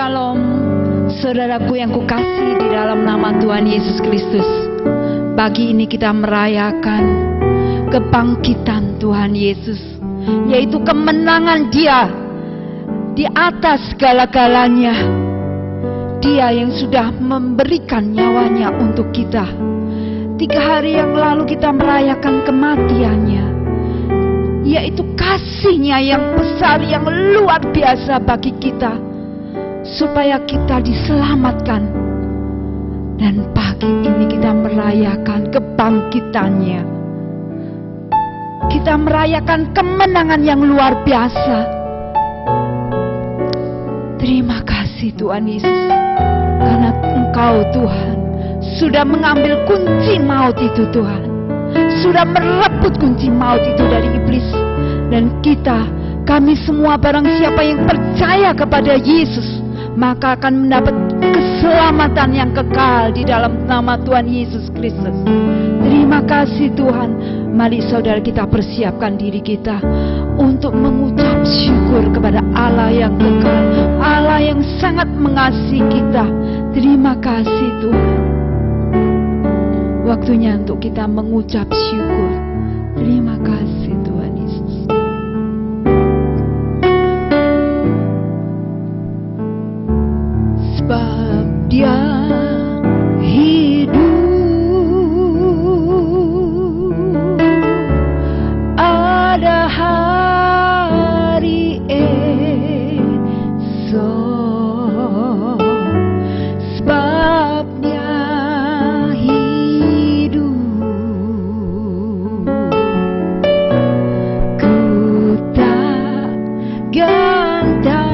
Shalom, saudaraku yang kukasihi di dalam nama Tuhan Yesus Kristus. Pagi ini kita merayakan kebangkitan Tuhan Yesus, yaitu kemenangan Dia di atas segala-galanya. Dia yang sudah memberikan nyawanya untuk kita. 3 hari yang lalu kita merayakan kematiannya, yaitu kasih-Nya yang besar, yang luar biasa bagi kita, supaya kita diselamatkan. Dan pagi ini kita merayakan kebangkitannya. Kita merayakan kemenangan yang luar biasa. Terima kasih Tuhan Yesus, karena Engkau Tuhan sudah mengambil kunci maut itu, Tuhan sudah merebut kunci maut itu dari iblis. Dan kami semua, barang siapa yang percaya kepada Yesus, maka akan mendapat keselamatan yang kekal di dalam nama Tuhan Yesus Kristus. Terima kasih Tuhan. Mari saudara kita persiapkan diri kita untuk mengucap syukur kepada Allah yang kekal, Allah yang sangat mengasihi kita. Terima kasih Tuhan. Waktunya untuk kita mengucap syukur. Terima kasih Tuhan Yesus. Sebab Dia hidup, ada hari esok. Sebab Dia hidup, ku tak gentar.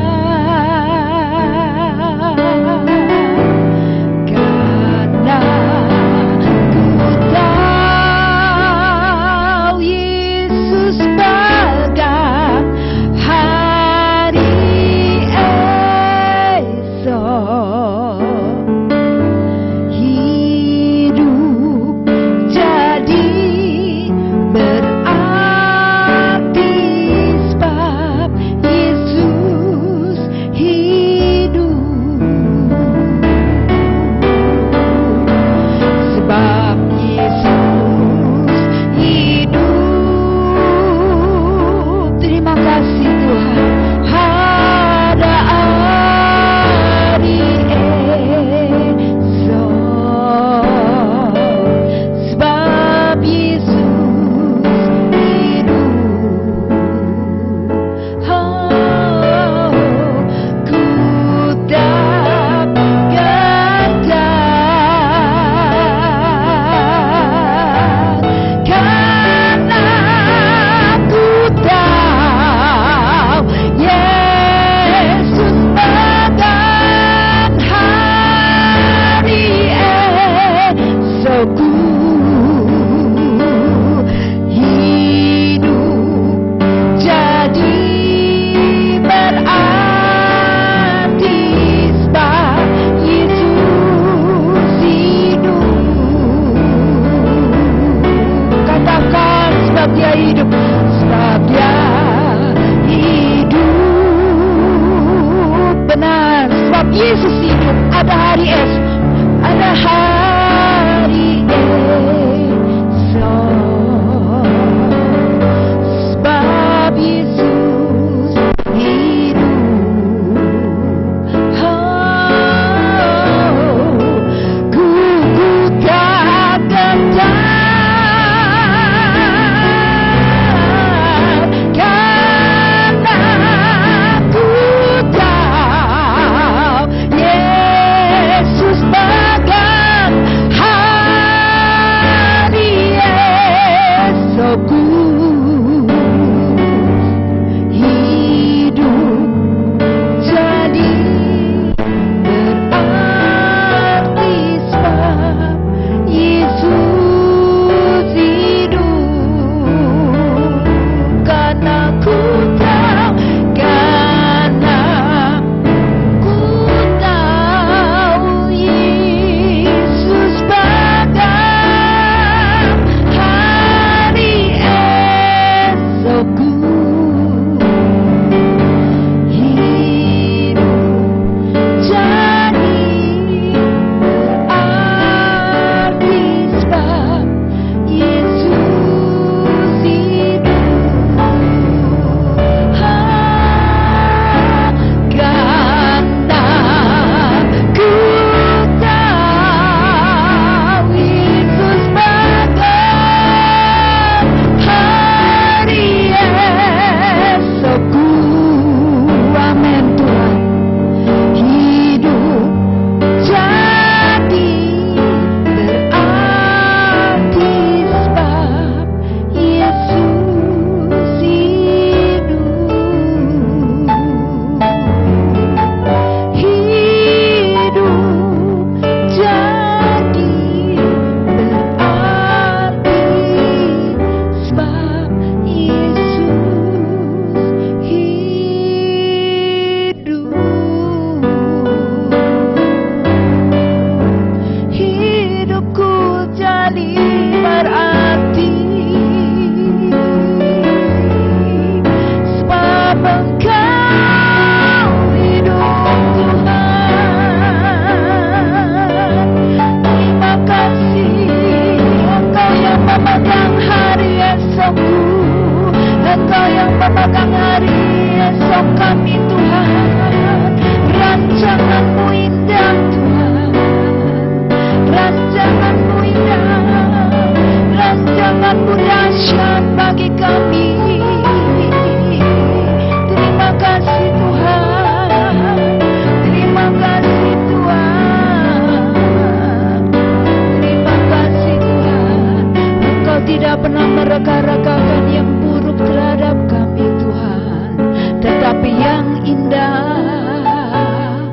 indah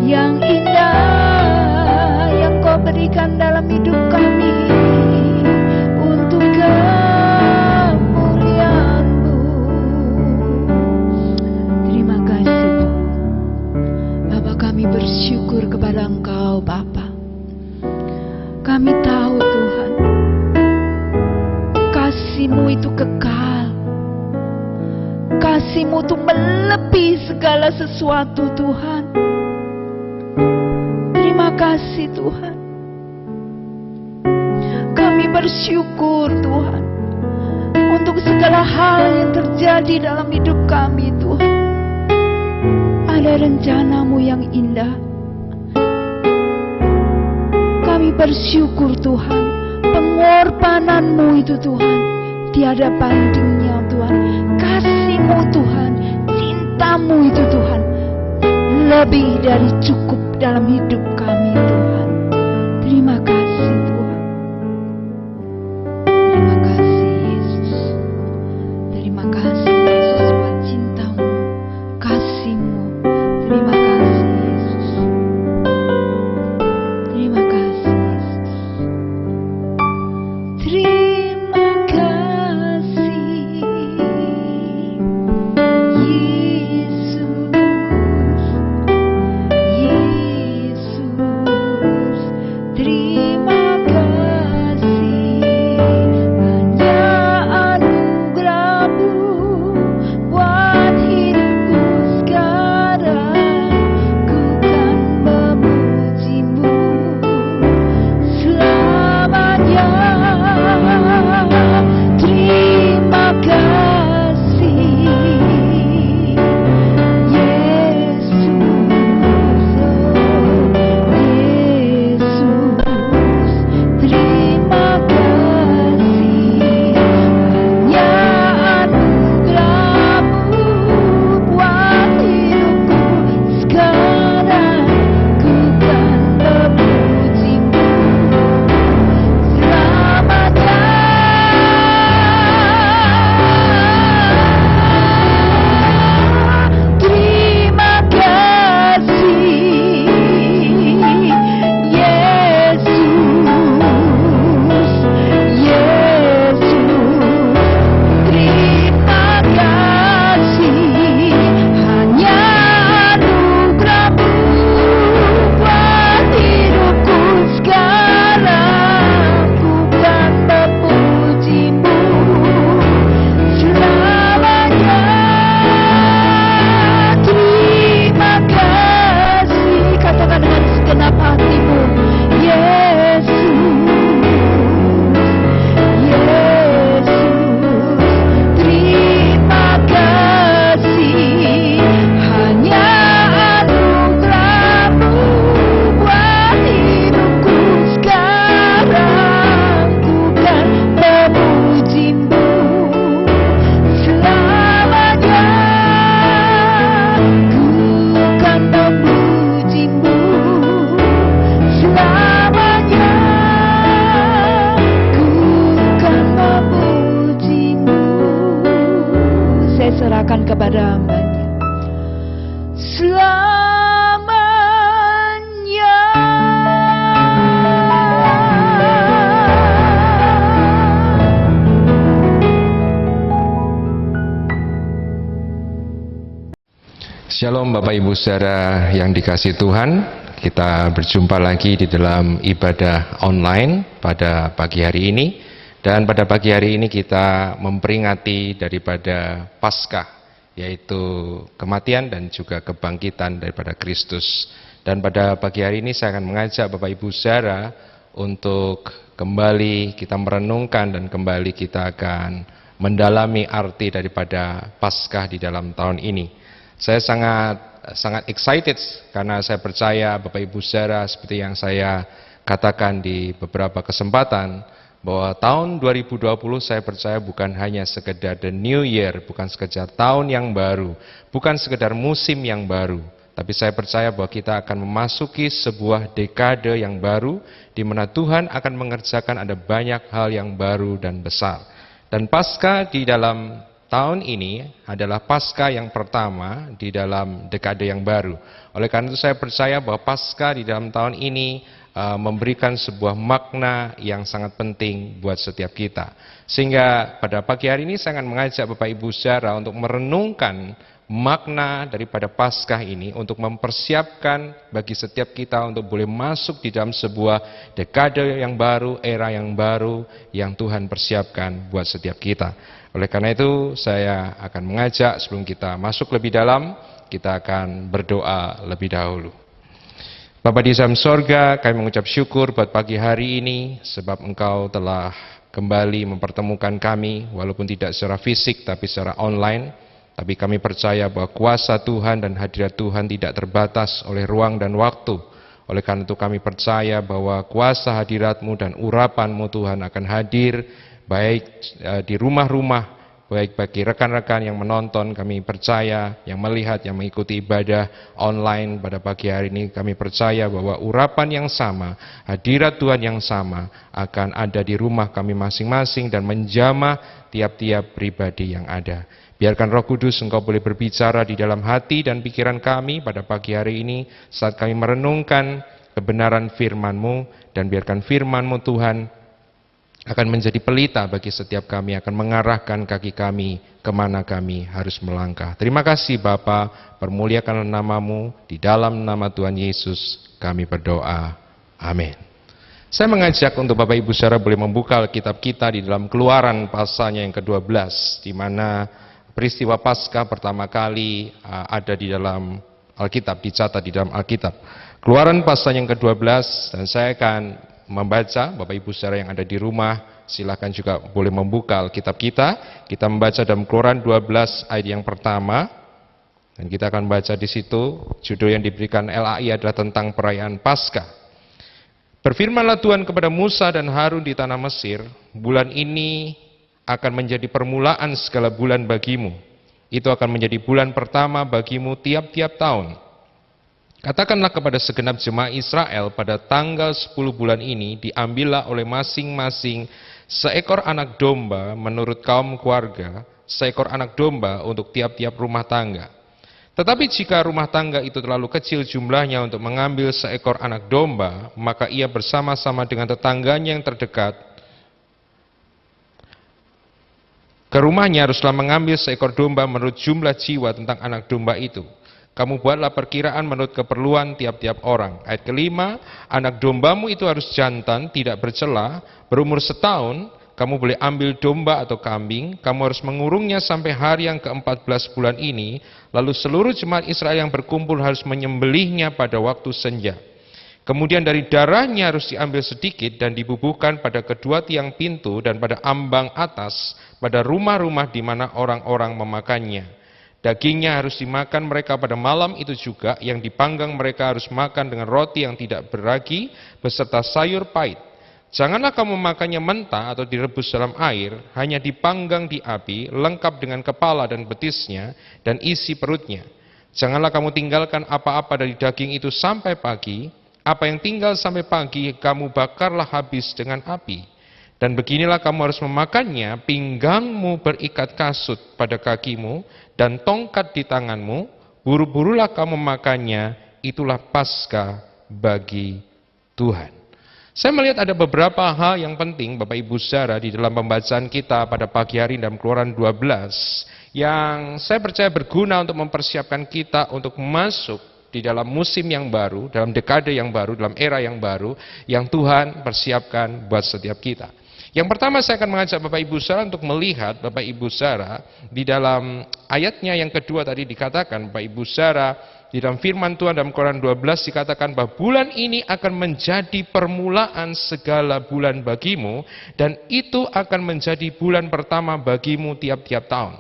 yang Kau berikan dalam hidup kami untuk kemuliaan-Mu. Terima kasih Bapa, kami bersyukur kepada Engkau Bapa. Kami tahu Tuhan, kasih-Mu itu kekal. Kasih-Mu itu melebihi segala sesuatu Tuhan. Terima kasih Tuhan. Kami bersyukur Tuhan untuk segala hal yang terjadi dalam hidup kami Tuhan. Ada rencana-Mu yang indah. Kami bersyukur Tuhan, pengorbanan-Mu itu Tuhan tiada bandingnya Tuhan. Kasih-Mu Tuhan, cinta-Mu itu Tuhan lebih dari cukup dalam hidup kami Tuhan. Terima kasih Tuhan. Terima kasih Yesus. Terima kasih Yesus buat cinta-Mu, kasih-Mu. Terima kasih Yesus. Terima kasih Yesus. Terima kasih Yesus. Yesus, terima kasih. Hanya anugerah-Mu buat hidupku sekarang. Ku kan memuji-Mu selamanya. Terima kasih Yesus. Terima kasih. Hanya anugerah-Mu buat hidupku sekarang. Ku kan memuji-Mu selamanya. Terima kasih Yesus. Yesus, terima kasih. Hanya anugerah-Mu buat hidupku sekarang. Ku kan memuji-Mu selamanya. Terima kasih. Katakan dengan segenap hatimu, Yesus. Yesus, terima kasih. Hanya anugerah-Mu buat hidupku sekarang. Ku kan memuji-Mu selamanya. Ku kan memuji-Mu selamanya. Ku kan memuji-Mu. Saya serahkan kepada hamba-Nya selamanya. Shalom Bapak Ibu Saudara yang dikasihi Tuhan. Kita berjumpa lagi di dalam ibadah online pada pagi hari ini. Dan pada pagi hari ini kita memperingati daripada Paskah, yaitu kematian dan juga kebangkitan daripada Kristus. Dan pada pagi hari ini saya akan mengajak Bapak Ibu Saudara untuk kembali kita merenungkan dan kembali kita akan mendalami arti daripada Paskah di dalam tahun ini. Saya sangat excited karena saya percaya Bapak Ibu Saudara, seperti yang saya katakan di beberapa kesempatan, bahwa tahun 2020 saya percaya bukan hanya sekedar the new year, bukan sekedar tahun yang baru, bukan sekedar musim yang baru, tapi saya percaya bahwa kita akan memasuki sebuah dekade yang baru, di mana Tuhan akan mengerjakan ada banyak hal yang baru dan besar. Dan Paskah di dalam tahun ini adalah Paskah yang pertama di dalam dekade yang baru. Oleh karena itu saya percaya bahwa Paskah di dalam tahun ini memberikan sebuah makna yang sangat penting buat setiap kita. Sehingga pada pagi hari ini saya akan mengajak Bapak Ibu Saudara untuk merenungkan makna daripada Paskah ini untuk mempersiapkan bagi setiap kita untuk boleh masuk di dalam sebuah dekade yang baru, era yang baru yang Tuhan persiapkan buat setiap kita. Oleh karena itu saya akan mengajak sebelum kita masuk lebih dalam, kita akan berdoa lebih dahulu. Bapa di dalam sorga, kami mengucap syukur buat pagi hari ini sebab Engkau telah kembali mempertemukan kami walaupun tidak secara fisik tapi secara online. Tapi kami percaya bahwa kuasa Tuhan dan hadirat Tuhan tidak terbatas oleh ruang dan waktu. Oleh karena itu kami percaya bahwa kuasa hadirat-Mu dan urapan-Mu Tuhan akan hadir baik di rumah-rumah, baik bagi rekan-rekan yang menonton, kami percaya, yang melihat, yang mengikuti ibadah online pada pagi hari ini, kami percaya bahwa urapan yang sama, hadirat Tuhan yang sama akan ada di rumah kami masing-masing dan menjamah tiap-tiap pribadi yang ada. Biarkan Roh Kudus Engkau boleh berbicara di dalam hati dan pikiran kami pada pagi hari ini saat kami merenungkan kebenaran firman-Mu, dan biarkan firman-Mu Tuhan akan menjadi pelita bagi setiap kami, akan mengarahkan kaki kami kemana kami harus melangkah. Terima kasih Bapa, permuliakanlah nama-Mu, di dalam nama Tuhan Yesus kami berdoa. Amin. Saya mengajak untuk Bapak Ibu Saudara boleh membuka kitab kita di dalam Keluaran pasalnya yang ke-12, di mana peristiwa Paskah pertama kali ada di dalam Alkitab, dicatat di dalam Alkitab. Keluaran pasal yang ke-12, dan saya akan membaca. Bapak Ibu Saudara yang ada di rumah, silakan juga boleh membuka Alkitab kita. Kita membaca dalam Keluaran 12 ayat yang pertama, dan kita akan baca di situ. Judul yang diberikan LAI adalah tentang perayaan Paskah. Berfirmanlah Tuhan kepada Musa dan Harun di tanah Mesir, bulan ini akan menjadi permulaan segala bulan bagimu. Itu akan menjadi bulan pertama bagimu tiap-tiap tahun. Katakanlah kepada segenap jemaah Israel, pada tanggal 10 bulan ini diambillah oleh masing-masing seekor anak domba menurut kaum keluarga, seekor anak domba untuk tiap-tiap rumah tangga. Tetapi jika rumah tangga itu terlalu kecil jumlahnya untuk mengambil seekor anak domba, maka ia bersama-sama dengan tetangganya yang terdekat ke rumahnya haruslah mengambil seekor domba menurut jumlah jiwa tentang anak domba itu. Kamu buatlah perkiraan menurut keperluan tiap-tiap orang. Ayat kelima, anak dombamu itu harus jantan, tidak bercela, berumur setahun. Kamu boleh ambil domba atau kambing, kamu harus mengurungnya sampai hari yang ke-14 bulan ini. Lalu seluruh jemaat Israel yang berkumpul harus menyembelihnya pada waktu senja. Kemudian dari darahnya harus diambil sedikit dan dibubuhkan pada kedua tiang pintu dan pada ambang atas, pada rumah-rumah di mana orang-orang memakannya. Dagingnya harus dimakan mereka pada malam itu juga, yang dipanggang mereka harus makan dengan roti yang tidak beragi, beserta sayur pahit. Janganlah kamu makannya mentah atau direbus dalam air, hanya dipanggang di api, lengkap dengan kepala dan betisnya, dan isi perutnya. Janganlah kamu tinggalkan apa-apa dari daging itu sampai pagi. Apa yang tinggal sampai pagi, kamu bakarlah habis dengan api. Dan beginilah kamu harus memakannya, pinggangmu berikat kasut pada kakimu, dan tongkat di tanganmu, buru-burulah kamu memakannya, itulah Paskah bagi Tuhan. Saya melihat ada beberapa hal yang penting, Bapak Ibu Saudara, di dalam pembacaan kita pada pagi hari dalam Keluaran 12, yang saya percaya berguna untuk mempersiapkan kita untuk masuk di dalam musim yang baru, dalam dekade yang baru, dalam era yang baru, yang Tuhan persiapkan buat setiap kita. Yang pertama saya akan mengajak Bapak Ibu Saudara untuk melihat, Bapak Ibu Saudara, di dalam ayatnya yang kedua tadi dikatakan, Bapak Ibu Saudara, di dalam firman Tuhan dalam Keluaran 12 dikatakan bahwa bulan ini akan menjadi permulaan segala bulan bagimu, dan itu akan menjadi bulan pertama bagimu tiap-tiap tahun.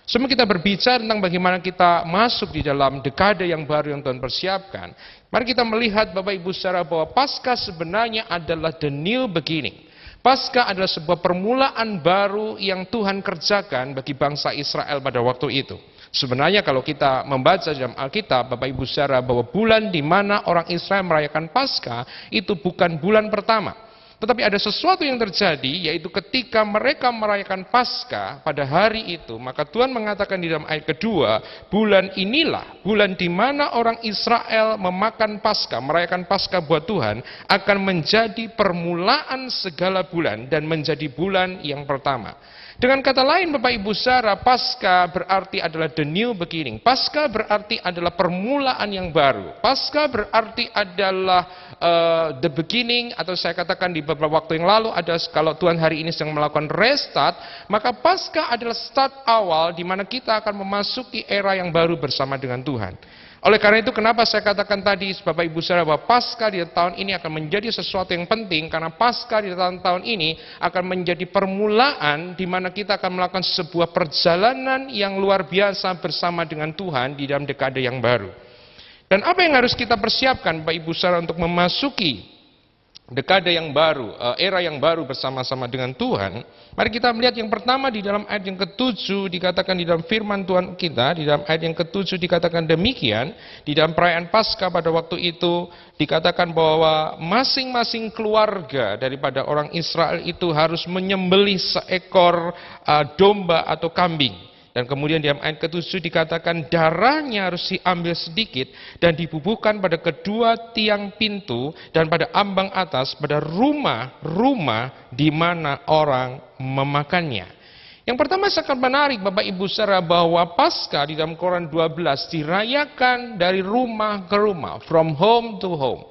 Semua kita berbicara tentang bagaimana kita masuk di dalam dekade yang baru yang Tuhan persiapkan. Mari kita melihat Bapak Ibu Saudara bahwa Paskah sebenarnya adalah the new beginning. Paskah adalah sebuah permulaan baru yang Tuhan kerjakan bagi bangsa Israel pada waktu itu. Sebenarnya kalau kita membaca dalam Alkitab, Bapak Ibu Saudara, bahwa bulan di mana orang Israel merayakan Paskah itu bukan bulan pertama. Tetapi ada sesuatu yang terjadi, yaitu ketika mereka merayakan Paskah pada hari itu, maka Tuhan mengatakan di dalam ayat kedua, bulan inilah, bulan di mana orang Israel memakan Paskah, merayakan Paskah buat Tuhan, akan menjadi permulaan segala bulan dan menjadi bulan yang pertama. Dengan kata lain Bapak Ibu Saudara, Paskah berarti adalah the new beginning. Paskah berarti adalah permulaan yang baru. Paskah berarti adalah the beginning, atau saya katakan di beberapa waktu yang lalu ada, kalau Tuhan hari ini sedang melakukan restart, maka Paskah adalah start awal di mana kita akan memasuki era yang baru bersama dengan Tuhan. Oleh karena itu, kenapa saya katakan tadi, Bapak Ibu Saudara, bahwa Paskah di tahun ini akan menjadi sesuatu yang penting, karena Paskah di tahun ini akan menjadi permulaan di mana kita akan melakukan sebuah perjalanan yang luar biasa bersama dengan Tuhan di dalam dekade yang baru. Dan apa yang harus kita persiapkan, Bapak Ibu Saudara, untuk memasuki dekade yang baru, era yang baru bersama-sama dengan Tuhan? Mari kita melihat yang pertama di dalam ayat yang ke-7 dikatakan di dalam firman Tuhan kita, di dalam ayat yang ke-7 dikatakan demikian, di dalam perayaan Paskah pada waktu itu dikatakan bahwa masing-masing keluarga daripada orang Israel itu harus menyembelih seekor domba atau kambing. Dan kemudian di ayat ke-7 dikatakan darahnya harus diambil sedikit dan dibubuhkan pada kedua tiang pintu dan pada ambang atas pada rumah-rumah di mana orang memakannya. Yang pertama sangat menarik Bapak Ibu Saudara, bahwa Paskah di dalam Koran 12 dirayakan dari rumah ke rumah, from home to home.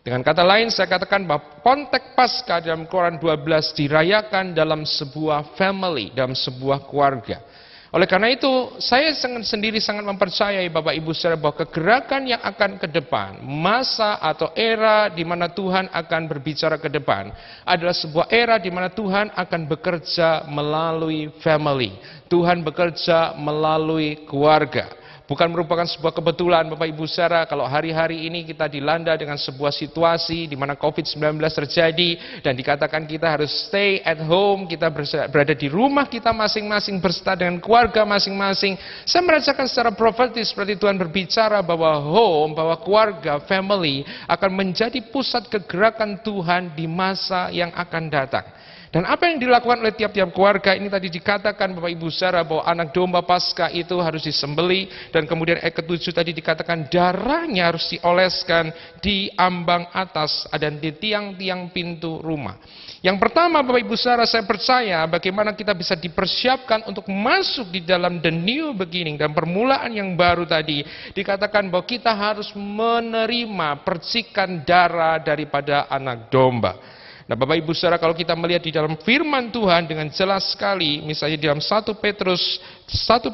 Dengan kata lain saya katakan bahwa konteks Paskah dalam Koran 12 dirayakan dalam sebuah family, dalam sebuah keluarga. Oleh karena itu, saya sendiri sangat mempercayai Bapak Ibu Saudara bahwa kegerakan yang akan ke depan, masa atau era di mana Tuhan akan berbicara ke depan, adalah sebuah era di mana Tuhan akan bekerja melalui family. Tuhan bekerja melalui keluarga. Bukan merupakan sebuah kebetulan Bapak Ibu Saudara kalau hari-hari ini kita dilanda dengan sebuah situasi di mana COVID-19 terjadi dan dikatakan kita harus stay at home, kita berada di rumah kita masing-masing beserta dengan keluarga masing-masing. Saya merasakan secara profetis seperti Tuhan berbicara bahwa home, bahwa keluarga, family akan menjadi pusat kegerakan Tuhan di masa yang akan datang. Dan apa yang dilakukan oleh tiap-tiap keluarga ini tadi dikatakan Bapak Ibu Saudara bahwa anak domba Paskah itu harus disembelih, dan kemudian ayat ke-7 tadi dikatakan darahnya harus dioleskan di ambang atas dan di tiang-tiang pintu rumah. Yang pertama Bapak Ibu Saudara, saya percaya bagaimana kita bisa dipersiapkan untuk masuk di dalam the new beginning dan permulaan yang baru tadi. Dikatakan bahwa kita harus menerima percikan darah daripada anak domba. Nah Bapak Ibu Saudara, kalau kita melihat di dalam firman Tuhan dengan jelas sekali, misalnya di dalam 1 Petrus 1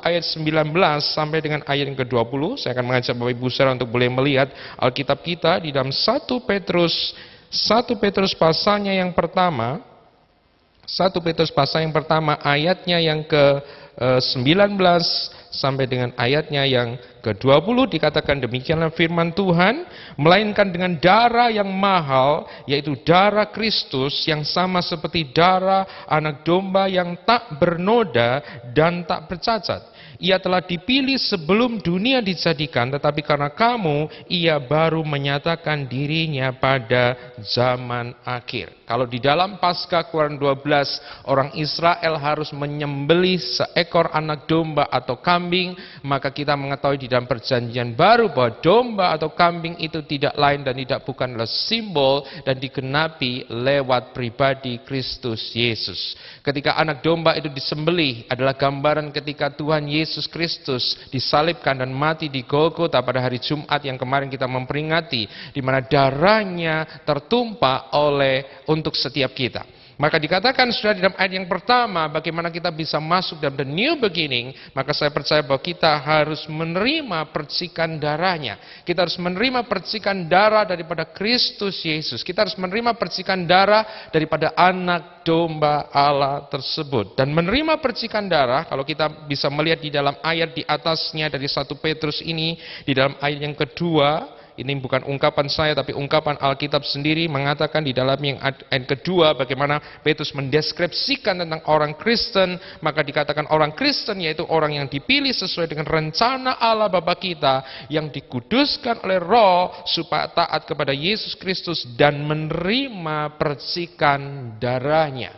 ayat 19 sampai dengan ayat yang ke-20, saya akan mengajak Bapak Ibu Saudara untuk boleh melihat Alkitab kita di dalam 1 Petrus pasalnya yang pertama, 1 Petrus pasal yang pertama ayatnya yang ke-19 sampai dengan ayatnya yang ke-20 dikatakan demikianlah firman Tuhan, melainkan dengan darah yang mahal, yaitu darah Kristus yang sama seperti darah anak domba yang tak bernoda dan tak bercacat. Ia telah dipilih sebelum dunia dijadikan, tetapi karena kamu, ia baru menyatakan dirinya pada zaman akhir. Kalau di dalam Paskah Keluaran 12, orang Israel harus menyembelih seekor anak domba atau kambing, maka kita mengetahui di dalam perjanjian baru bahwa domba atau kambing itu tidak lain dan tidak bukanlah simbol dan digenapi lewat pribadi Kristus Yesus. Ketika anak domba itu disembelih adalah gambaran ketika Tuhan Yesus Kristus disalibkan dan mati di Golgota pada hari Jumat yang kemarin kita memperingati, di mana darahnya tertumpah untuk setiap kita. Maka dikatakan sudah di dalam ayat yang pertama bagaimana kita bisa masuk dalam the new beginning, maka saya percaya bahwa kita harus menerima percikan darahnya. Kita harus menerima percikan darah daripada Kristus Yesus. Kita harus menerima percikan darah daripada anak domba Allah tersebut. Dan menerima percikan darah, kalau kita bisa melihat di dalam ayat di atasnya dari 1 Petrus ini, di dalam ayat yang kedua, ini bukan ungkapan saya tapi ungkapan Alkitab sendiri mengatakan di dalam yang kedua bagaimana Petrus mendeskripsikan tentang orang Kristen, maka dikatakan orang Kristen yaitu orang yang dipilih sesuai dengan rencana Allah Bapa kita, yang dikuduskan oleh Roh supaya taat kepada Yesus Kristus dan menerima percikan darahnya.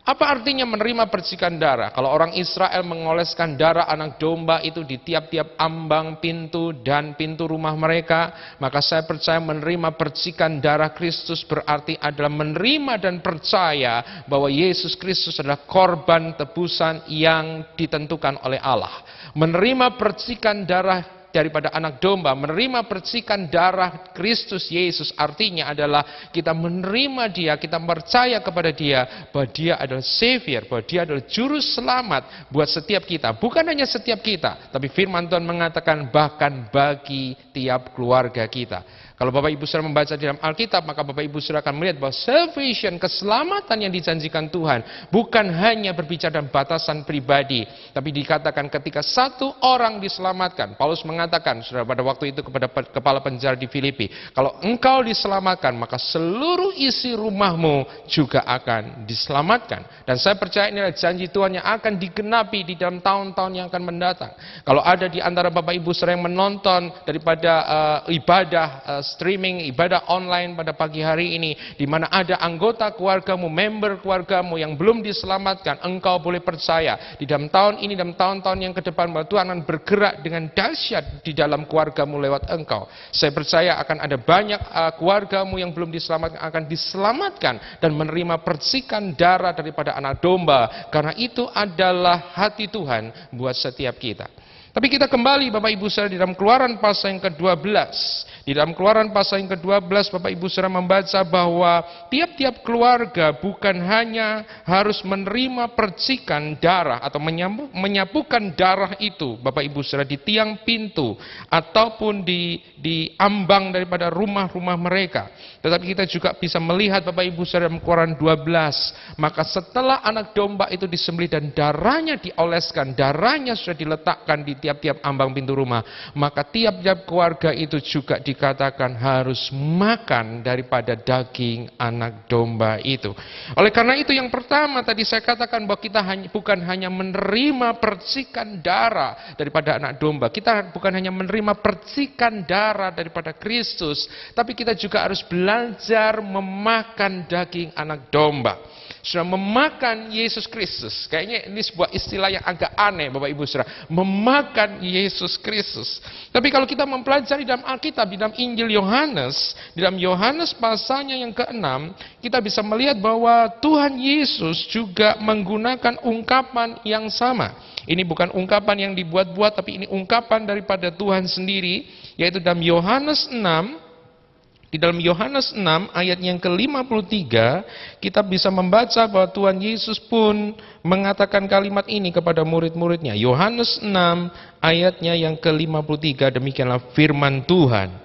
Apa artinya menerima percikan darah? Kalau orang Israel mengoleskan darah anak domba itu di tiap-tiap ambang pintu dan pintu rumah mereka, maka saya percaya menerima percikan darah Kristus berarti adalah menerima dan percaya bahwa Yesus Kristus adalah korban tebusan yang ditentukan oleh Allah. Menerima percikan darah daripada anak domba, menerima percikan darah Kristus Yesus artinya adalah kita menerima Dia, kita percaya kepada Dia, bahwa Dia adalah Savior, bahwa Dia adalah Juru Selamat buat setiap kita. Bukan hanya setiap kita, tapi firman Tuhan mengatakan bahkan bagi tiap keluarga kita. Kalau Bapak Ibu Saudara membaca di dalam Alkitab, maka Bapak Ibu Saudara akan melihat bahwa salvation, keselamatan yang dijanjikan Tuhan, bukan hanya berbicara dalam batasan pribadi, tapi dikatakan ketika satu orang diselamatkan. Paulus mengatakan, saudara, pada waktu itu kepada kepala penjara di Filipi, kalau engkau diselamatkan, maka seluruh isi rumahmu juga akan diselamatkan. Dan saya percaya ini adalah janji Tuhan yang akan digenapi di dalam tahun-tahun yang akan mendatang. Kalau ada di antara Bapak Ibu Saudara yang menonton daripada ibadah streaming, ibadah online pada pagi hari ini, di mana ada anggota keluargamu, member keluargamu yang belum diselamatkan, engkau boleh percaya di dalam tahun ini, dalam tahun-tahun yang ke depan, bahwa Tuhan akan bergerak dengan dahsyat di dalam keluargamu lewat engkau. Saya percaya akan ada banyak keluargamu yang belum diselamatkan akan diselamatkan dan menerima percikan darah daripada anak domba, karena itu adalah hati Tuhan buat setiap kita. Tapi kita kembali Bapak Ibu Saudara di dalam Keluaran pasal yang ke-12. Di dalam Keluaran pasal yang ke-12 Bapak Ibu Saudara membaca bahwa tiap-tiap keluarga bukan hanya harus menerima percikan darah atau menyapukan darah itu Bapak Ibu Saudara di tiang pintu ataupun di ambang daripada rumah-rumah mereka. Tetapi kita juga bisa melihat Bapak Ibu Saudara dalam Keluaran 12, maka setelah anak domba itu disembelih dan darahnya dioleskan, darahnya sudah diletakkan di tiap-tiap ambang pintu rumah, maka tiap-tiap keluarga itu juga dikatakan harus makan daripada daging anak domba itu. Oleh karena itu yang pertama tadi saya katakan bahwa kita bukan hanya menerima percikan darah daripada anak domba, kita bukan hanya menerima percikan darah daripada Kristus, tapi kita juga harus belajar memakan daging anak domba. Sudah memakan Yesus Kristus. Kayaknya ini sebuah istilah yang agak aneh Bapak Ibu Saudara. Memakan Yesus Kristus. Tapi kalau kita mempelajari dalam Alkitab, di dalam Injil Yohanes, di dalam Yohanes pasalnya yang ke-6, kita bisa melihat bahwa Tuhan Yesus juga menggunakan ungkapan yang sama. Ini bukan ungkapan yang dibuat-buat, tapi ini ungkapan daripada Tuhan sendiri, yaitu dalam Yohanes 6. Di dalam Yohanes 6 ayat yang ke-53 kita bisa membaca bahwa Tuhan Yesus pun mengatakan kalimat ini kepada murid-muridnya. Yohanes 6 ayatnya yang ke-53, demikianlah firman Tuhan.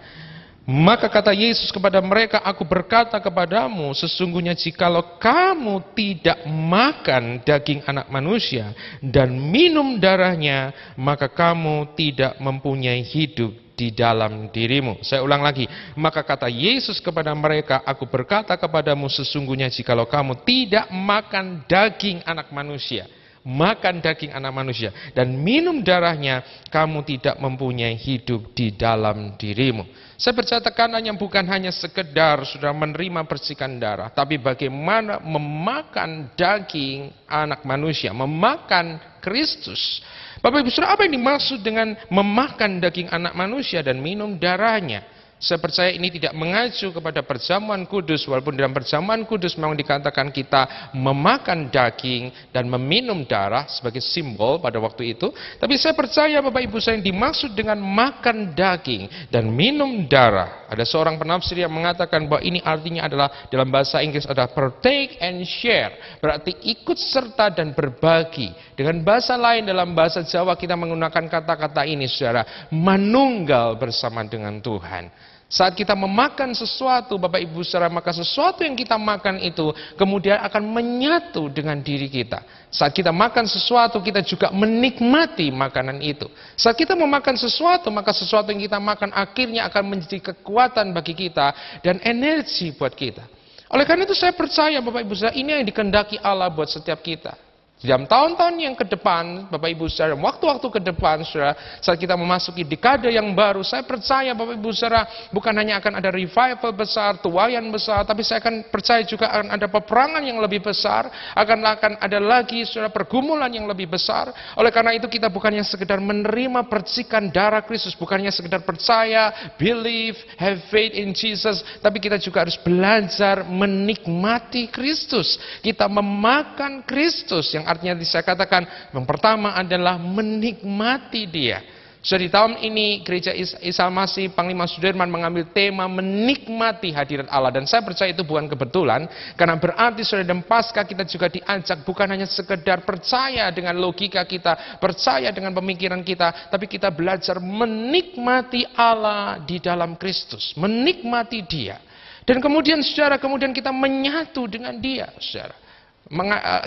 Maka kata Yesus kepada mereka, aku berkata kepadamu, sesungguhnya jikalau kamu tidak makan daging anak manusia dan minum darahnya, maka kamu tidak mempunyai hidup di dalam dirimu. Saya ulang lagi. Maka kata Yesus kepada mereka, aku berkata kepadamu, sesungguhnya jikalau kamu tidak makan daging anak manusia, makan daging anak manusia dan minum darahnya, kamu tidak mempunyai hidup di dalam dirimu. Saya percaya tekanannya bukan hanya sekedar sudah menerima percikan darah, tapi bagaimana memakan daging anak manusia, memakan Kristus. Bapak Ibu Saudara, apa yang dimaksud dengan memakan daging anak manusia dan minum darahnya? Saya percaya ini tidak mengacu kepada perjamuan kudus, walaupun dalam perjamuan kudus memang dikatakan kita memakan daging dan meminum darah sebagai simbol pada waktu itu. Tapi saya percaya Bapak Ibu saya yang dimaksud dengan makan daging dan minum darah. Ada seorang penafsir yang mengatakan bahwa ini artinya adalah dalam bahasa Inggris adalah partake and share. Berarti ikut serta dan berbagi. Dengan bahasa lain dalam bahasa Jawa kita menggunakan kata-kata ini saudara, manunggal bersama dengan Tuhan. Saat kita memakan sesuatu, Bapak Ibu Saudara, maka sesuatu yang kita makan itu kemudian akan menyatu dengan diri kita. Saat kita makan sesuatu, kita juga menikmati makanan itu. Saat kita memakan sesuatu, maka sesuatu yang kita makan akhirnya akan menjadi kekuatan bagi kita dan energi buat kita. Oleh karena itu saya percaya, Bapak Ibu Saudara, ini yang dikehendaki Allah buat setiap kita. Dalam tahun-tahun yang ke depan, Bapak Ibu Saudara, waktu-waktu ke depan, Saudara, saat kita memasuki dekade yang baru, saya percaya, Bapak Ibu Saudara, bukan hanya akan ada revival besar, tuaian besar, tapi saya akan percaya juga akan ada peperangan yang lebih besar, akan ada lagi, Saudara, pergumulan yang lebih besar. Oleh karena itu kita bukannya sekedar menerima percikan darah Kristus, bukannya sekedar percaya, believe, have faith in Jesus, tapi kita juga harus belajar menikmati Kristus. Kita memakan Kristus, yang artinya saya katakan yang pertama adalah menikmati Dia. Jadi tahun ini Gereja Isa Masih Panglima Sudirman mengambil tema menikmati hadirat Allah, dan saya percaya itu bukan kebetulan, karena berarti Saudara dan Paskah kita juga diajak bukan hanya sekedar percaya dengan logika kita, percaya dengan pemikiran kita, tapi kita belajar menikmati Allah di dalam Kristus, menikmati Dia. Dan kemudian Saudara, kemudian kita menyatu dengan Dia, Saudara.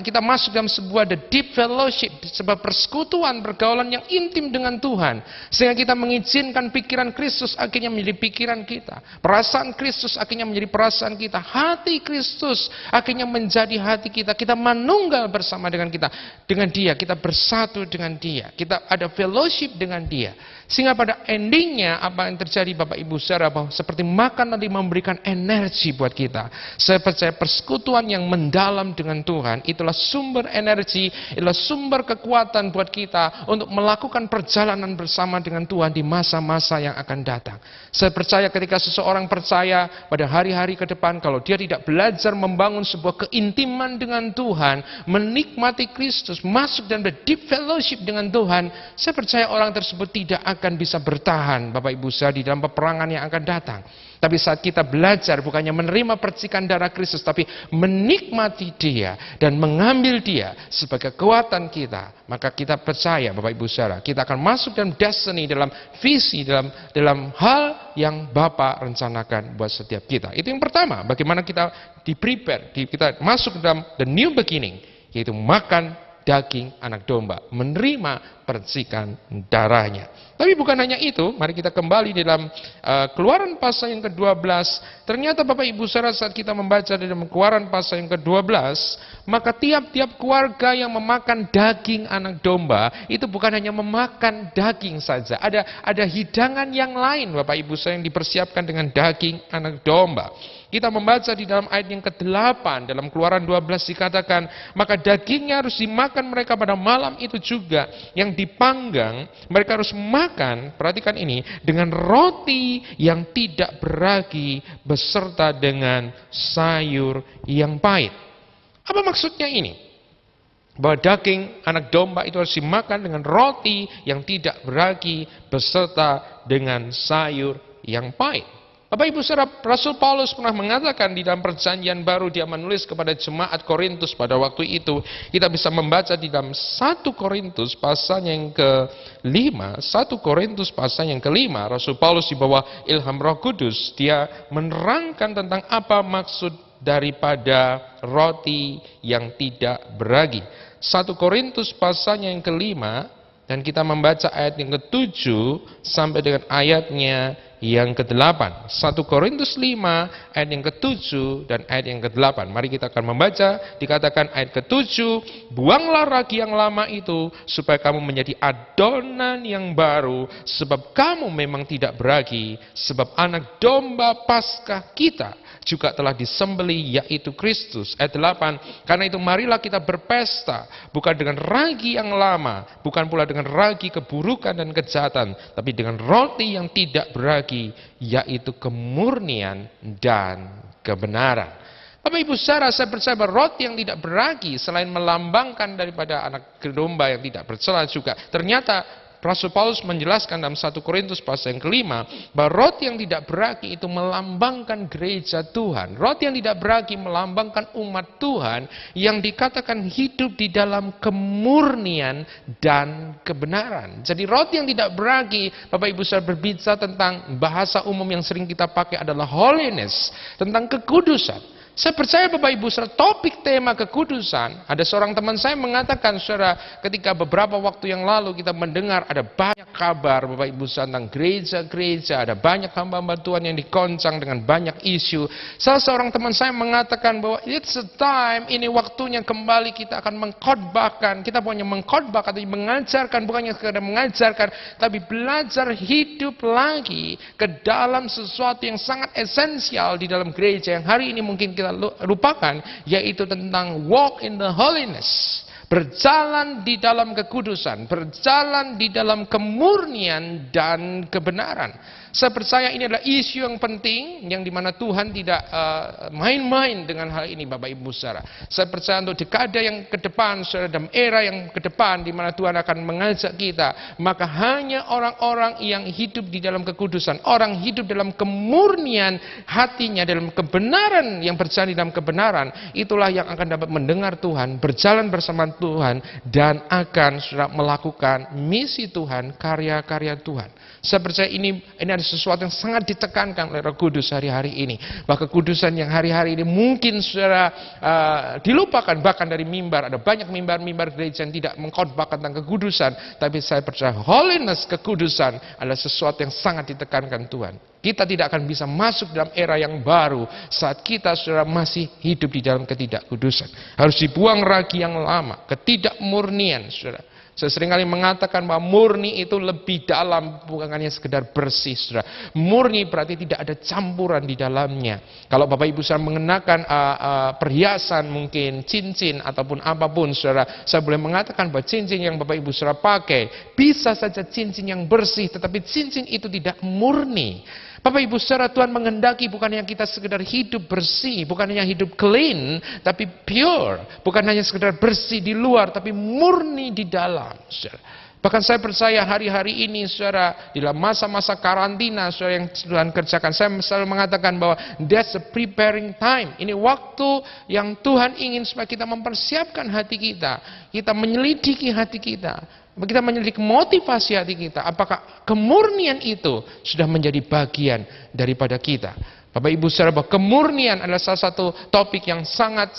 Kita masuk dalam sebuah the deep fellowship, sebuah persekutuan, pergaulan yang intim dengan Tuhan, sehingga kita mengizinkan pikiran Kristus akhirnya menjadi pikiran kita, perasaan Kristus akhirnya menjadi perasaan kita, hati Kristus akhirnya menjadi hati kita. Kita manunggal bersama dengan Dia, kita bersatu dengan Dia, kita ada fellowship dengan Dia, sehingga pada endingnya apa yang terjadi, Bapak Ibu Saudara, bahwa seperti makan tadi memberikan energi buat kita. Saya percaya persekutuan yang mendalam dengan Tuhan itulah sumber energi, itulah sumber kekuatan buat kita untuk melakukan perjalanan bersama dengan Tuhan di masa-masa yang akan datang. Saya percaya ketika seseorang percaya pada hari-hari ke depan, kalau dia tidak belajar membangun sebuah keintiman dengan Tuhan, menikmati Kristus, masuk dan deep fellowship dengan Tuhan, saya percaya orang tersebut tidak akan bisa bertahan, Bapak Ibu Saudara, di dalam peperangan yang akan datang. Tapi saat kita belajar bukannya menerima percikan darah Kristus, tapi menikmati Dia dan mengambil Dia sebagai kekuatan kita, maka kita percaya, Bapak Ibu Saudara, kita akan masuk dalam destiny, dalam visi, dalam hal yang Bapa rencanakan buat setiap kita. Itu yang pertama, bagaimana kita di-prepare, kita masuk dalam the new beginning, yaitu makan daging anak domba, menerima percikan darahnya. Tapi bukan hanya itu, mari kita kembali dalam Keluaran pasal yang ke-12. Ternyata Bapak Ibu Saudara, saat kita membaca di dalam Keluaran pasal yang ke-12, maka tiap-tiap keluarga yang memakan daging anak domba, itu bukan hanya memakan daging saja, ada hidangan yang lain, Bapak Ibu Saudara, yang dipersiapkan dengan daging anak domba. Kita membaca di dalam ayat yang ke-8 dalam Keluaran 12 dikatakan, maka dagingnya harus dimakan mereka pada malam itu juga, yang dipanggang mereka harus makan, perhatikan ini, dengan roti yang tidak beragi beserta dengan sayur yang pahit. Apa maksudnya ini? Bahwa daging anak domba itu harus dimakan dengan roti yang tidak beragi beserta dengan sayur yang pahit. Bapak Ibu Saudara, Rasul Paulus pernah mengatakan di dalam Perjanjian Baru, dia menulis kepada jemaat Korintus pada waktu itu. Kita bisa membaca di dalam 1 Korintus pasal yang ke-5, 1 Korintus pasal yang ke-5, Rasul Paulus di bawah ilham Roh Kudus, dia menerangkan tentang apa maksud daripada roti yang tidak beragi. 1 Korintus pasal yang ke-5, dan kita membaca ayat yang ke-7 sampai dengan ayatnya yang ke-8. 1 Korintus 5 ayat yang ke-7 dan ayat yang ke-8. Mari kita akan membaca. Dikatakan ayat ke-7, buanglah ragi yang lama itu supaya kamu menjadi adonan yang baru, sebab kamu memang tidak beragi, sebab anak domba Paskah kita juga telah disembelih, yaitu Kristus. Ayat 8, karena itu marilah kita berpesta, bukan dengan ragi yang lama, bukan pula dengan ragi keburukan dan kejahatan, tapi dengan roti yang tidak beragi, yaitu kemurnian dan kebenaran. Bapak Ibu Saudara, saya percaya bahwa roti yang tidak beragi, selain melambangkan daripada anak domba yang tidak bercela juga, ternyata Rasul Paulus menjelaskan dalam 1 Korintus pasal yang kelima, bahwa roti yang tidak beragi itu melambangkan gereja Tuhan. Roti yang tidak beragi melambangkan umat Tuhan yang dikatakan hidup di dalam kemurnian dan kebenaran. Jadi roti yang tidak beragi, Bapak Ibu saudara, berbicara tentang bahasa umum yang sering kita pakai adalah holiness, tentang kekudusan. Saya percaya Bapak Ibu saudara, topik tema kekudusan, ada seorang teman saya mengatakan, saudara, ketika beberapa waktu yang lalu kita mendengar ada banyak kabar Bapak Ibu saudara tentang gereja-gereja, ada banyak hamba-hamba Tuhan yang dikoncang dengan banyak isu. Salah seorang teman saya mengatakan bahwa it's a time, ini waktunya kembali kita akan mengkhotbahkan. Kita punya mengkhotbahkan, tapi mengajarkan, bukannya sekedar mengajarkan, tapi belajar hidup lagi ke dalam sesuatu yang sangat esensial di dalam gereja yang hari ini mungkin kita lupakan, yaitu tentang walk in the holiness, berjalan di dalam kekudusan, berjalan di dalam kemurnian dan kebenaran. Saya percaya ini adalah isu yang penting, yang dimana Tuhan tidak main-main dengan hal ini, Bapak Ibu saudara. Saya percaya untuk dekade yang ke depan, saudara, dalam era yang ke depan, di mana Tuhan akan mengajak kita, maka hanya orang-orang yang hidup di dalam kekudusan, orang hidup dalam kemurnian hatinya, dalam kebenaran, yang berjalan di dalam kebenaran, itulah yang akan dapat mendengar Tuhan, berjalan bersama Tuhan, dan akan saudara melakukan misi Tuhan, karya-karya Tuhan. Saya percaya ini ada sesuatu yang sangat ditekankan oleh Roh Kudus hari-hari ini. Bahwa kekudusan yang hari-hari ini mungkin saudara dilupakan bahkan dari mimbar. Ada banyak mimbar-mimbar gereja yang tidak mengkhotbahkan tentang kekudusan. Tapi saya percaya holiness, kekudusan adalah sesuatu yang sangat ditekankan Tuhan. Kita tidak akan bisa masuk dalam era yang baru saat kita saudara masih hidup di dalam ketidakkudusan. Harus dibuang ragi yang lama, ketidakmurnian saudara. Saya seringkali mengatakan bahwa murni itu lebih dalam, bukan hanya sekedar bersih, saudara. Murni berarti tidak ada campuran di dalamnya. Kalau Bapak Ibu saudara mengenakan perhiasan, mungkin cincin ataupun apapun, saudara, saya boleh mengatakan bahwa cincin yang Bapak Ibu saudara pakai bisa saja cincin yang bersih, tetapi cincin itu tidak murni. Bapak Ibu saudara, Tuhan menghendaki bukan yang kita sekedar hidup bersih, bukan hanya hidup clean, tapi pure. Bukan hanya sekedar bersih di luar, tapi murni di dalam. Saudara. Bahkan saya percaya hari-hari ini, saudara, dalam masa-masa karantina, saudara, yang Tuhan kerjakan, saya selalu mengatakan bahwa that's a preparing time. Ini waktu yang Tuhan ingin supaya kita mempersiapkan hati kita. Kita menyelidiki hati kita. Kita menyelidiki motivasi hati kita. Apakah kemurnian itu sudah menjadi bagian daripada kita? Bapak Ibu saudara, bahwa kemurnian adalah salah satu topik yang sangat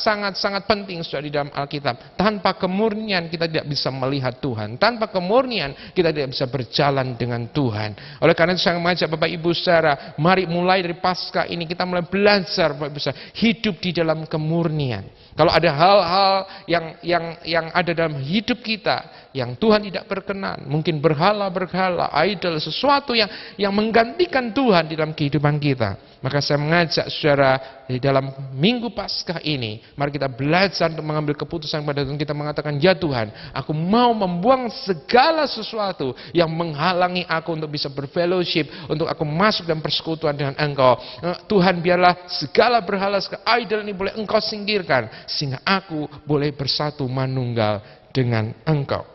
penting saudara, di dalam Alkitab. Tanpa kemurnian kita tidak bisa melihat Tuhan. Tanpa kemurnian kita tidak bisa berjalan dengan Tuhan. Oleh karena itu saya mengajak Bapak Ibu saudara, mari mulai dari Paskah ini kita mulai belajar Bapak Ibu saudara, hidup di dalam kemurnian. Kalau ada hal-hal yang ada dalam hidup kita yang Tuhan tidak berkenan, mungkin berhala-berhala, idol, sesuatu yang menggantikan Tuhan di dalam kehidupan kita, maka saya mengajak saudara di dalam Minggu Paskah ini, mari kita belajar untuk mengambil keputusan pada Tuhan. Kita mengatakan, ya Tuhan, aku mau membuang segala sesuatu yang menghalangi aku untuk bisa berfellowship, untuk aku masuk dalam persekutuan dengan Engkau. Tuhan, biarlah segala berhala, segala idol ini boleh Engkau singkirkan, sehingga aku boleh bersatu manunggal dengan Engkau.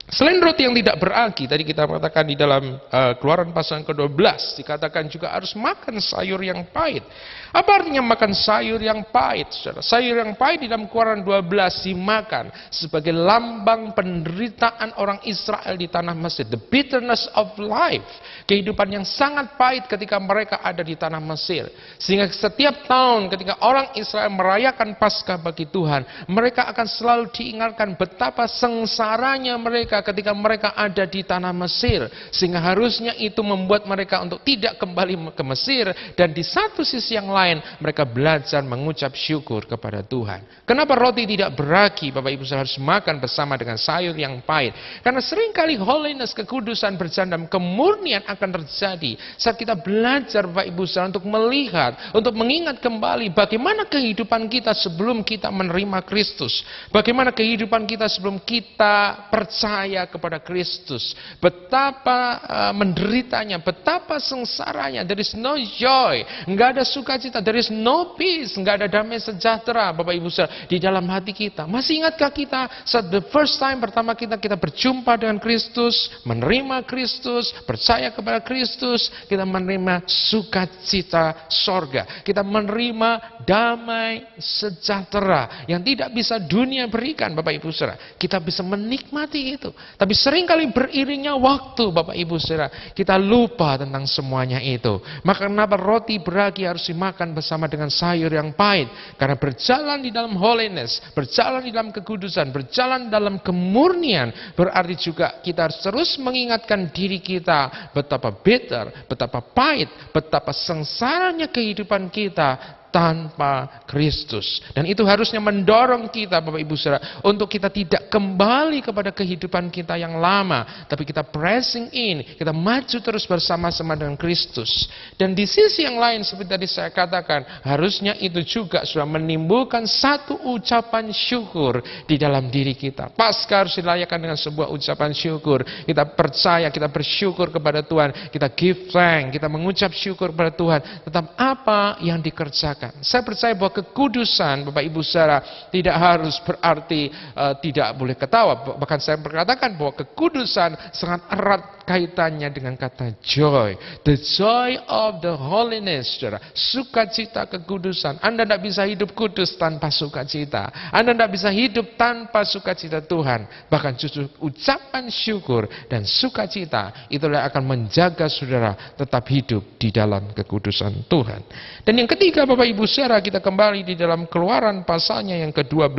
Selain roti yang tidak beragi, tadi kita mengatakan di dalam Keluaran pasal ke-12, dikatakan juga harus makan sayur yang pahit. Apa artinya makan sayur yang pahit? Saudara? Sayur yang pahit di dalam Keluaran 12 dimakan sebagai lambang penderitaan orang Israel di tanah Mesir. The bitterness of life. Kehidupan yang sangat pahit ketika mereka ada di tanah Mesir. Sehingga setiap tahun ketika orang Israel merayakan Paskah bagi Tuhan, mereka akan selalu diingatkan betapa sengsaranya mereka ketika mereka ada di tanah Mesir. Sehingga harusnya itu membuat mereka untuk tidak kembali ke Mesir. Dan di satu sisi yang lain, mereka belajar mengucap syukur kepada Tuhan. Kenapa roti tidak beragi? Bapak Ibu harus makan bersama dengan sayur yang pahit. Karena seringkali holiness, kekudusan, berjalan dalam kemurnian akan terjadi saat kita belajar Bapak Ibu untuk melihat, untuk mengingat kembali bagaimana kehidupan kita sebelum kita menerima Kristus. Bagaimana kehidupan kita sebelum kita percaya percaya kepada Kristus. Betapa menderitanya, betapa sengsaranya. There is no joy, nggak ada sukacita. There is no peace, nggak ada damai sejahtera, Bapak Ibu Saudara, di dalam hati kita. Masih ingatkah kita saat the first time pertama kita berjumpa dengan Kristus, menerima Kristus, percaya kepada Kristus, kita menerima sukacita sorga. Kita menerima damai sejahtera yang tidak bisa dunia berikan, Bapak Ibu Saudara. Kita bisa menikmati itu. Tapi seringkali beriringnya waktu, Bapak Ibu Saudara, kita lupa tentang semuanya itu. Maka kenapa roti beragi harus dimakan bersama dengan sayur yang pahit? Karena berjalan di dalam holiness, berjalan di dalam kekudusan, berjalan dalam kemurnian, berarti juga kita harus terus mengingatkan diri kita betapa bitter, betapa pahit, betapa sengsaranya kehidupan kita tanpa Kristus. Dan itu harusnya mendorong kita, Bapak Ibu Saudara, untuk kita tidak kembali kepada kehidupan kita yang lama, tapi kita pressing in, kita maju terus bersama-sama dengan Kristus. Dan di sisi yang lain, seperti tadi saya katakan, harusnya itu juga sudah menimbulkan satu ucapan syukur di dalam diri kita. Paskah harus dilayakan dengan sebuah ucapan syukur. Kita percaya, kita bersyukur kepada Tuhan, kita give thanks, kita mengucap syukur kepada Tuhan tentang apa yang dikerjakan. Saya percaya bahwa kekudusan, Bapak Ibu Saudara, tidak harus berarti tidak boleh ketawa. Bahkan saya berkatakan bahwa kekudusan sangat erat kaitannya dengan kata joy. The joy of the holiness, Saudara. Sukacita kekudusan. Anda tidak bisa hidup kudus tanpa sukacita. Anda tidak bisa hidup tanpa sukacita Tuhan. Bahkan justru ucapan syukur dan sukacita itulah yang akan menjaga saudara tetap hidup di dalam kekudusan Tuhan. Dan yang ketiga, Bapak Ibu Saudara, kita kembali di dalam Keluaran pasalnya yang ke-12.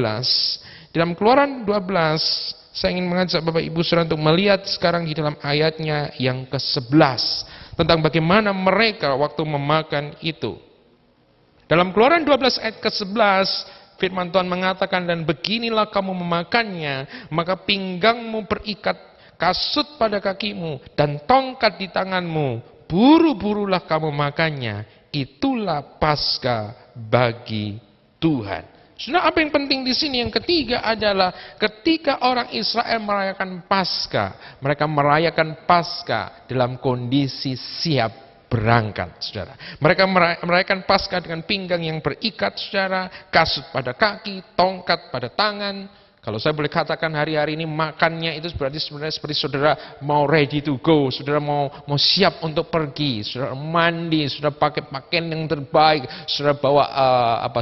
Di dalam Keluaran 12, saya ingin mengajak Bapak Ibu Saudara untuk melihat sekarang di dalam ayatnya yang ke-11 tentang bagaimana mereka waktu memakan itu. Dalam Keluaran 12 ayat ke-11, firman Tuhan mengatakan, dan beginilah kamu memakannya, maka pinggangmu berikat, kasut pada kakimu, dan tongkat di tanganmu, buru-burulah kamu makannya. Itulah Paskah bagi Tuhan. Saudara, apa yang penting di sini yang ketiga adalah ketika orang Israel merayakan Paskah, mereka merayakan Paskah dalam kondisi siap berangkat, saudara. Mereka merayakan Paskah dengan pinggang yang berikat, saudara, kasut pada kaki, tongkat pada tangan. Kalau saya boleh katakan hari-hari ini makannya itu berarti sebenarnya seperti saudara mau ready to go, saudara mau siap untuk pergi, saudara mandi, saudara pakai pakaian yang terbaik, saudara bawa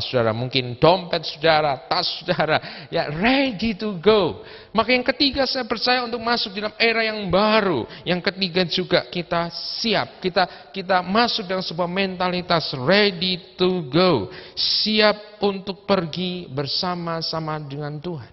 saudara mungkin dompet saudara, tas saudara, ya ready to go. Maka yang ketiga, saya percaya untuk masuk dalam era yang baru. Yang ketiga juga kita siap, kita masuk dalam sebuah mentalitas ready to go, siap untuk pergi bersama-sama dengan Tuhan.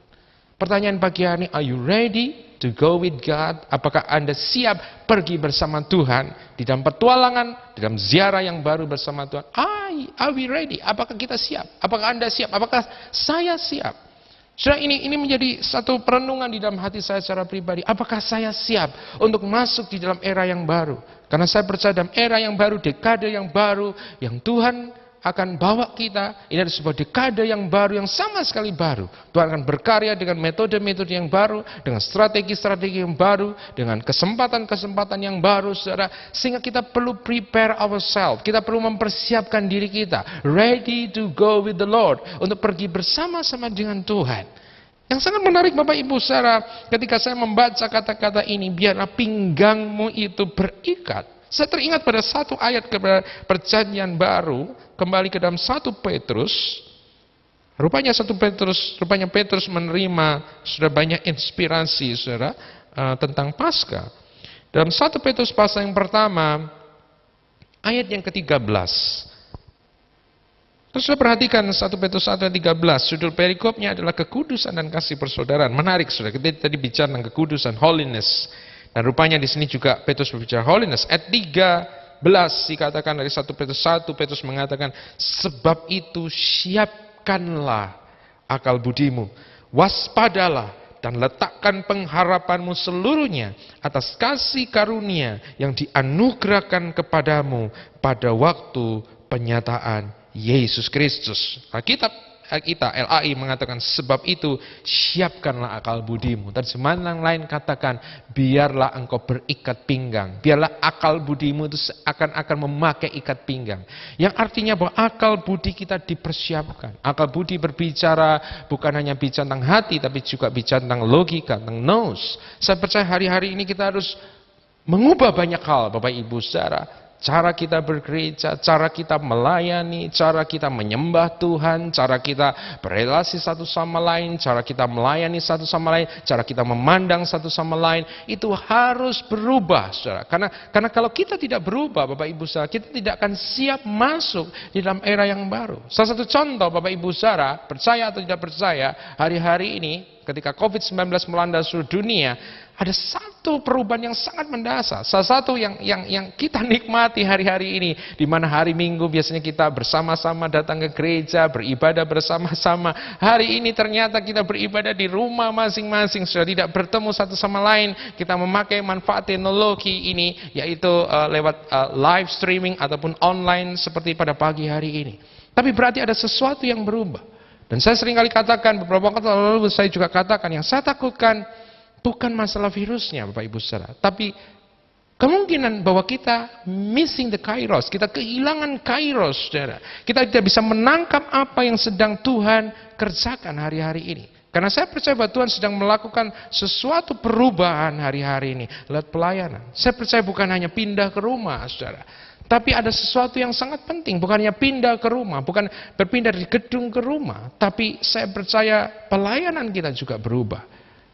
Pertanyaan pagi hari ini, are you ready to go with God? Apakah Anda siap pergi bersama Tuhan di dalam petualangan, di dalam ziarah yang baru bersama Tuhan? Are we ready? Apakah kita siap? Apakah Anda siap? Apakah saya siap? Saudara, ini menjadi satu perenungan di dalam hati saya secara pribadi. Apakah saya siap untuk masuk di dalam era yang baru? Karena saya percaya dalam era yang baru, dekade yang baru, yang Tuhan akan bawa kita, ini adalah sebuah dekade yang baru, yang sama sekali baru. Tuhan akan berkarya dengan metode-metode yang baru, dengan strategi-strategi yang baru, dengan kesempatan-kesempatan yang baru, saudara. Sehingga kita perlu prepare ourselves, kita perlu mempersiapkan diri kita, ready to go with the Lord, untuk pergi bersama-sama dengan Tuhan. Yang sangat menarik Bapak Ibu Saudara, ketika saya membaca kata-kata ini, biarlah pinggangmu itu berikat. Saya teringat pada satu ayat perjanjian baru, kembali ke dalam 1 Petrus. Rupanya Petrus menerima sudah banyak inspirasi, saudara, tentang Paskah. Dalam 1 Petrus pasal yang pertama, ayat yang ke-13. Terus sudah perhatikan 1 Petrus 1 ayat 13, judul perikopnya adalah kekudusan dan kasih persaudaraan. Menarik, saudara, kita tadi bicara tentang kekudusan, holiness. Dan rupanya di sini juga Petrus berbicara holiness. Ayat 13 dikatakan dari 1 Petrus mengatakan, sebab itu siapkanlah akal budimu, waspadalah dan letakkan pengharapanmu seluruhnya atas kasih karunia yang dianugerahkan kepadamu pada waktu penyataan Yesus Kristus. Alkitab kita, LAI mengatakan, sebab itu siapkanlah akal budimu. Terjemahan yang lain katakan, biarlah engkau berikat pinggang. Biarlah akal budimu itu akan memakai ikat pinggang. Yang artinya bahwa akal budi kita dipersiapkan. Akal budi berbicara bukan hanya bicara tentang hati, tapi juga bicara tentang logika, tentang nous. Saya percaya hari-hari ini kita harus mengubah banyak hal, Bapak Ibu Saudara. Cara kita bergereja, cara kita melayani, cara kita menyembah Tuhan, cara kita berelasi satu sama lain, cara kita melayani satu sama lain, cara kita memandang satu sama lain, itu harus berubah, saudara. Karena kalau kita tidak berubah, Bapak Ibu saudara, kita tidak akan siap masuk di dalam era yang baru. Salah satu contoh, Bapak Ibu saudara, percaya atau tidak percaya, hari-hari ini ketika COVID-19 melanda seluruh dunia, ada satu perubahan yang sangat mendasar. Salah satu yang kita nikmati hari-hari ini, di mana hari Minggu biasanya kita bersama-sama datang ke gereja, beribadah bersama-sama. Hari ini ternyata kita beribadah di rumah masing-masing, sudah tidak bertemu satu sama lain. Kita memakai manfaat teknologi ini, yaitu lewat live streaming ataupun online seperti pada pagi hari ini. Tapi berarti ada sesuatu yang berubah. Dan saya sering kali katakan, beberapa waktu lalu saya juga katakan, yang saya takutkan bukan masalah virusnya, Bapak Ibu Saudara, tapi kemungkinan bahwa kita missing the kairos, kita kehilangan kairos, Saudara. Kita tidak bisa menangkap apa yang sedang Tuhan kerjakan hari-hari ini. Karena saya percaya bahwa Tuhan sedang melakukan sesuatu perubahan hari-hari ini lewat pelayanan. Saya percaya bukan hanya pindah ke rumah, Saudara. Tapi ada sesuatu yang sangat penting, bukan hanya pindah ke rumah, bukan berpindah dari gedung ke rumah, tapi saya percaya pelayanan kita juga berubah.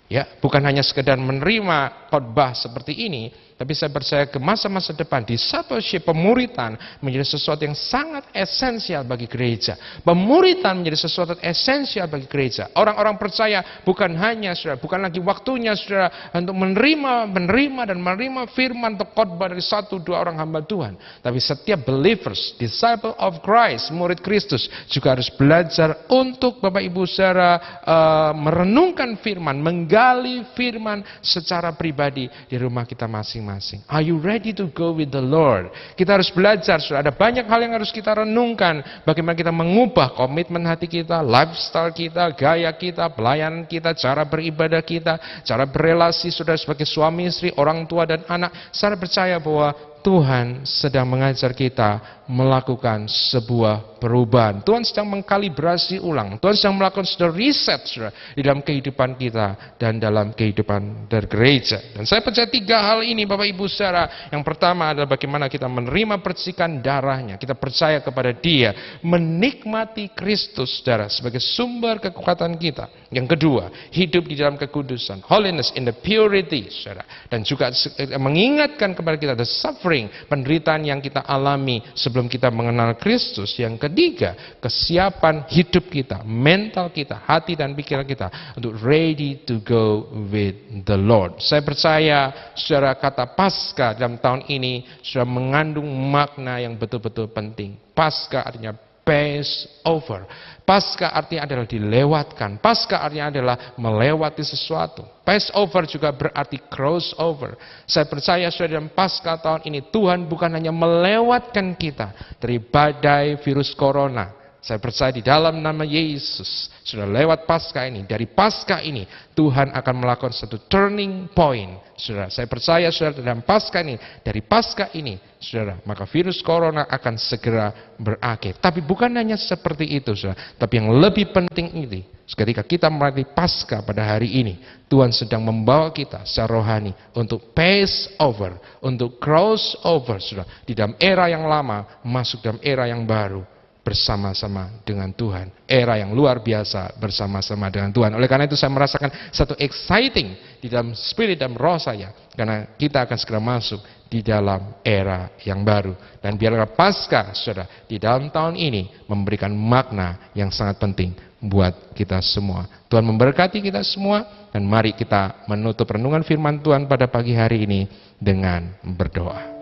Ya, bukan hanya sekedar menerima khotbah seperti ini, tapi saya percaya ke masa-masa depan discipleship, pemuritan menjadi sesuatu yang sangat esensial bagi gereja. Pemuritan menjadi sesuatu esensial bagi gereja. Orang-orang percaya bukan hanya, saudara, bukan lagi waktunya, saudara, untuk menerima dan menerima firman atau khotbah dari 1-2 orang hamba Tuhan, tapi setiap believers, disciple of Christ, murid Kristus, juga harus belajar untuk, Bapak Ibu saudara, merenungkan firman, menggali firman secara pribadi di rumah kita masing-masing. Are you ready to go with the Lord? Kita harus belajar, saudara. Ada banyak hal yang harus kita renungkan. Bagaimana kita mengubah komitmen hati kita, lifestyle kita, gaya kita, pelayanan kita, cara beribadah kita, cara berelasi, saudara, sebagai suami istri, orang tua dan anak. Saya percaya bahwa Tuhan sedang mengajar kita melakukan sebuah perubahan. Tuhan sedang mengkalibrasi ulang. Tuhan sedang melakukan sebuah riset, saudara, di dalam kehidupan kita dan dalam kehidupan bergereja. Dan saya percaya 3 hal ini, Bapak Ibu saudara. Yang pertama adalah bagaimana kita menerima percikan darahnya. Kita percaya kepada Dia, menikmati Kristus, saudara, sebagai sumber kekuatan kita. Yang kedua, hidup di dalam kekudusan, holiness in the purity, saudara. Dan juga mengingatkan kepada kita the suffering, penderitaan yang kita alami sebelum kita mengenal Kristus. Yang ketiga, kesiapan hidup kita, mental kita, hati dan pikiran kita untuk ready to go with the Lord. Saya percaya, saudara, kata Paskah dalam tahun ini sudah mengandung makna yang betul-betul penting. Paskah artinya Passover. Paskah artinya adalah dilewatkan. Paskah artinya adalah melewati sesuatu. Passover juga berarti crossover. Saya percaya saudara, dalam Paskah tahun ini Tuhan bukan hanya melewatkan kita dari badai virus corona. Saya percaya di dalam nama Yesus, sudah lewat Paskah ini, dari Paskah ini Tuhan akan melakukan satu turning point. Saudara, saya percaya saudara, dalam Paskah ini, dari Paskah ini, saudara, maka virus corona akan segera berakhir. Tapi bukan hanya seperti itu, saudara, tapi yang lebih penting ini, ketika kita melalui Paskah pada hari ini, Tuhan sedang membawa kita secara rohani untuk Passover, untuk crossover, saudara, di dalam era yang lama masuk dalam era yang baru. Bersama-sama dengan Tuhan, era yang luar biasa bersama-sama dengan Tuhan. Oleh karena itu saya merasakan satu exciting di dalam spirit dan roh saya, karena kita akan segera masuk di dalam era yang baru. Dan biarlah Paskah, saudara, di dalam tahun ini memberikan makna yang sangat penting buat kita semua. Tuhan memberkati kita semua, dan mari kita menutup renungan firman Tuhan pada pagi hari ini dengan berdoa.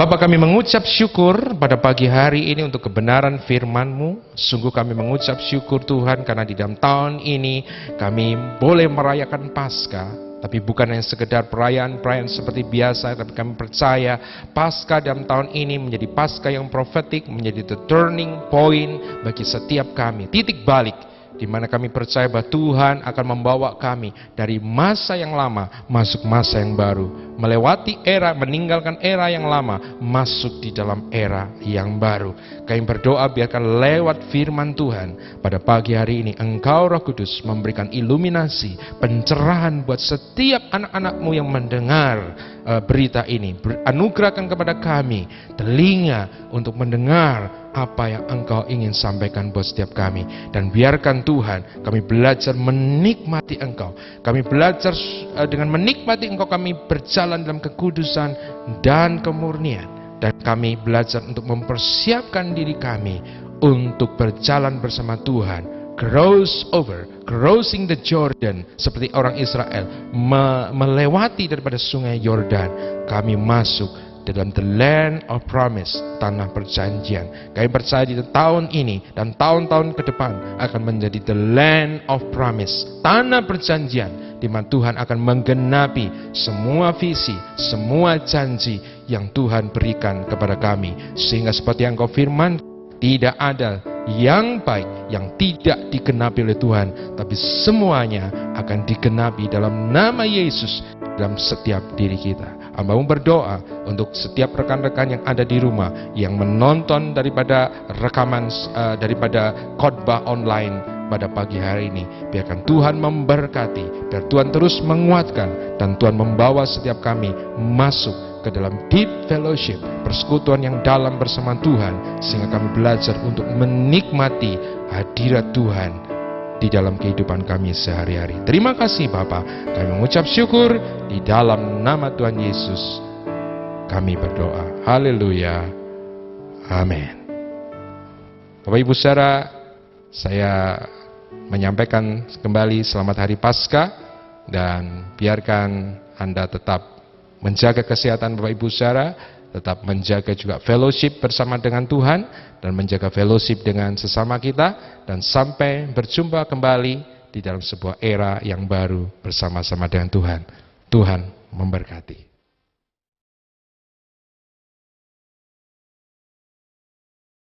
Bapa, kami mengucap syukur pada pagi hari ini untuk kebenaran firman-Mu. Sungguh kami mengucap syukur Tuhan, karena di dalam tahun ini kami boleh merayakan Paskah. Tapi bukan hanya sekedar perayaan-perayaan seperti biasa, tapi kami percaya Paskah dalam tahun ini menjadi Paskah yang profetik, menjadi the turning point bagi setiap kami, titik balik di mana kami percaya bahwa Tuhan akan membawa kami dari masa yang lama masuk masa yang baru, melewati era, meninggalkan era yang lama, masuk di dalam era yang baru. Kami berdoa biarkan lewat firman Tuhan pada pagi hari ini Engkau Roh Kudus memberikan iluminasi, pencerahan buat setiap anak-anak-Mu yang mendengar berita ini. Anugerahkan kepada kami telinga untuk mendengar apa yang Engkau ingin sampaikan buat setiap kami. Dan biarkan Tuhan kami belajar menikmati Engkau. Kami belajar dengan menikmati Engkau, kami berjalan dalam kekudusan dan kemurnian. Dan kami belajar untuk mempersiapkan diri kami untuk berjalan bersama Tuhan. Crossing the Jordan, seperti orang Israel melewati daripada sungai Yordan. Kami masuk dalam the land of promise, tanah perjanjian. Kami percaya di tahun ini dan tahun-tahun ke depan akan menjadi the land of promise, tanah perjanjian, di mana Tuhan akan menggenapi semua visi, semua janji yang Tuhan berikan kepada kami. Sehingga seperti yang Kau firman, tidak ada yang baik yang tidak digenapi oleh Tuhan, tapi semuanya akan digenapi dalam nama Yesus dalam setiap diri kita. Hamba-Mu berdoa untuk setiap rekan-rekan yang ada di rumah, yang menonton daripada rekaman daripada khotbah online pada pagi hari ini. Biarkan Tuhan memberkati, biar Tuhan terus menguatkan, dan Tuhan membawa setiap kami masuk ke dalam deep fellowship, persekutuan yang dalam bersama Tuhan, sehingga kami belajar untuk menikmati hadirat Tuhan di dalam kehidupan kami sehari-hari. Terima kasih Bapa, kami mengucap syukur di dalam nama Tuhan Yesus kami berdoa. Haleluya. Amin. Bapak Ibu Saudara, saya menyampaikan kembali selamat hari Paskah, dan biarkan Anda tetap menjaga kesehatan Bapak Ibu Saudara, tetap menjaga juga fellowship bersama dengan Tuhan, dan menjaga fellowship dengan sesama kita, dan sampai berjumpa kembali di dalam sebuah era yang baru bersama-sama dengan Tuhan. Tuhan memberkati.